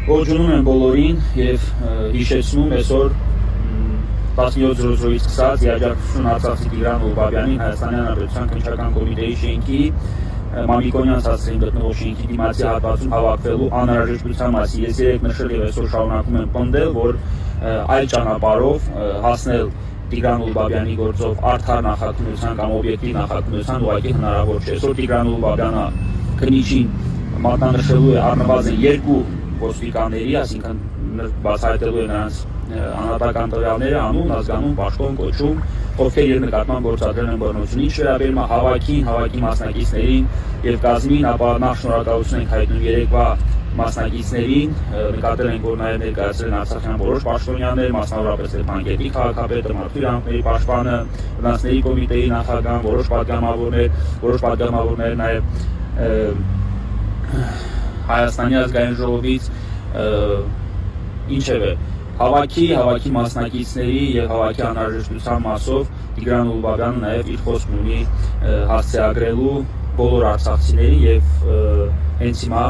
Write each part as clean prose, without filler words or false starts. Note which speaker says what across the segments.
Speaker 1: Ողջունում եմ բոլորին եւ հիշեցնում այսօր 17:00-ից սկսած Երջանկություն Արցախի Տիգրան Ղուլբաբյանին Հայաստանի Հանրապետության քննչական կոմիտեի շենքի Մամիկոնյան ցածրին գտնվող շենքի դիմացի հատվածում հավաքվելու անհրաժեշտության մասին ես երեք նշել եւ այսօր շարունակում եմ պնդել, որ այլ ճանապարհով հասնել Տիգրան Ղուլբաբյանի գործով արդար նախաքննության կամ օբյեկտիվ նախաքննության ուղղակի հնարավոր չէ։ Այսօր Տիգրան Ղուլբաբյանը քննիչին մատնանշելու է առնվազն երկու ոստիկանների, այսինքն բացահայտելու է նրանց անհատական տվյալները, անուն, ազգանուն, պաշտոն, կոչում, ովքեր իր նկատմամբ գործադրել են բռնություն։ Ինչ վերաբերում է հավաքի մասնակիցներին եւ կազմին, ապա նախ շնորհակալություն ենք հայտնում երեկվա մասնակիցներին, նկատել ենք, որ նաև ներկայացրել են արցախյան որոշ պաշտոնյաներ, մասնավորապես Ստեփան քաղաքապետը, մարդու իրավունքների պաշտպանը, վնասների կոմիտեի նախագահան, որոշ պատգամավորներ նաև Հայաստանի ազգային ժողովից, ինչևէ, հավաքի մասնակիցների եւ հավաքի անհրաժեշտության մասով Տիգրան Ղուլբաբյանը նաև իր խոսքն ունի հասցեագրելու բոլոր արցախցիների եւ հենց հիմա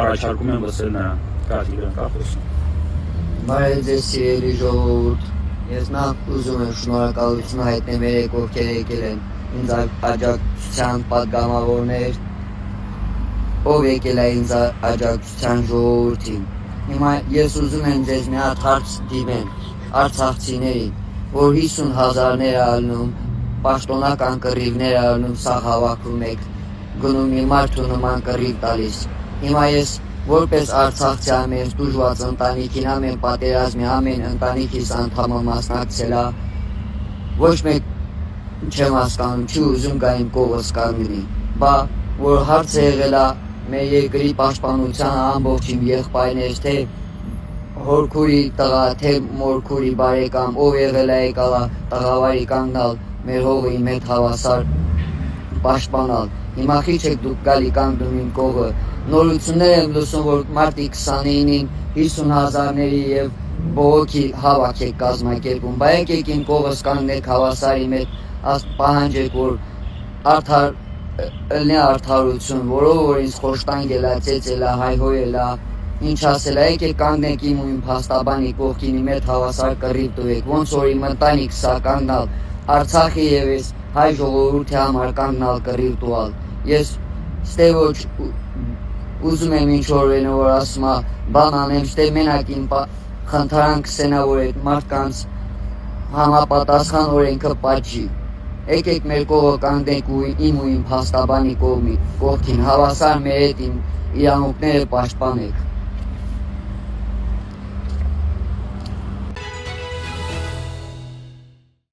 Speaker 1: առաջարկում եմ լսել նրան։ Տիգրան, կախոսում։
Speaker 2: Բարև ձեզ սիրելի ժողովուրդ, ես նախ ուզում եմ շնորհակալություն հայտնել երեք ովքեր եկել են ինձ աջակցության պատգամավորներ, ով եկել է ինձ աջակցության ժողովրդին։ Հիմա ես ուզում եմ ձեզ մի հատ հարց դիմել արցախցիներին, որ 50,000-ներ ալնում, պաշտոնական կռիվներ ալնում, սա հավաքում եք, գնում մի մարդու նման կռիվ տալիս։ Հիմա ես որպես արցախցի ամեն դժվար ընտանիքին, ամեն պատերազմի, ամեն ընտանիքիս անդամը մասնակցել է, ոչ մեկ չեմ հասկանում, չի ուզում գա իմ կողս կանգնի, բա որ հարցը եղել է մեր երկրի պաշտպանության ամբողջ իմ եղբայրներ, թե հորքուրի տղա, թե մորքուրի բարեկամ, ով եղել է եկալ տղավարի կանգնալ մեր հողը իմ հետ հավասար պաշտպանալ։ Հիմա քիչ եք դուք գալի կանգնում իմ կողը։ Նորություններ եմ լսում, որ մարտի 29-ին 50,000-ների եւ բողոքի հավաք եք կազմակերպում, բա եկեք իմ կողս կանգնեք հավասարի հետ, պահանջեք, որ արդար ըլնի արդարություն, որով որ ինձ խոշտանգել է, ծեծել է, հայհոյել է, ինչ ասել է, եկեք կանգնեք իմ ու իմ փաստաբանի կողքին, իմ հետ հավասար կռիվ տվեք, ոնց որ իմ ընտանիքս է կանգնալ Արցախի եւ ես հայ ժողովրդի համար կանգնալ կռիվ տուալ։ Ես ստե ոչ ուզում եմ ինչ որ վենը որ ասում է, բան անեմ, ստե մենակ իմ խնդրան կսենա, որ այդ մարդկանց համապատասխան օրենքը պատժի։ Եկեք մեր կողը կանգնենք ու իմ փաստաբանի կողքին հավասար մեր հետ իմ իրանուկները պաշտպանեք։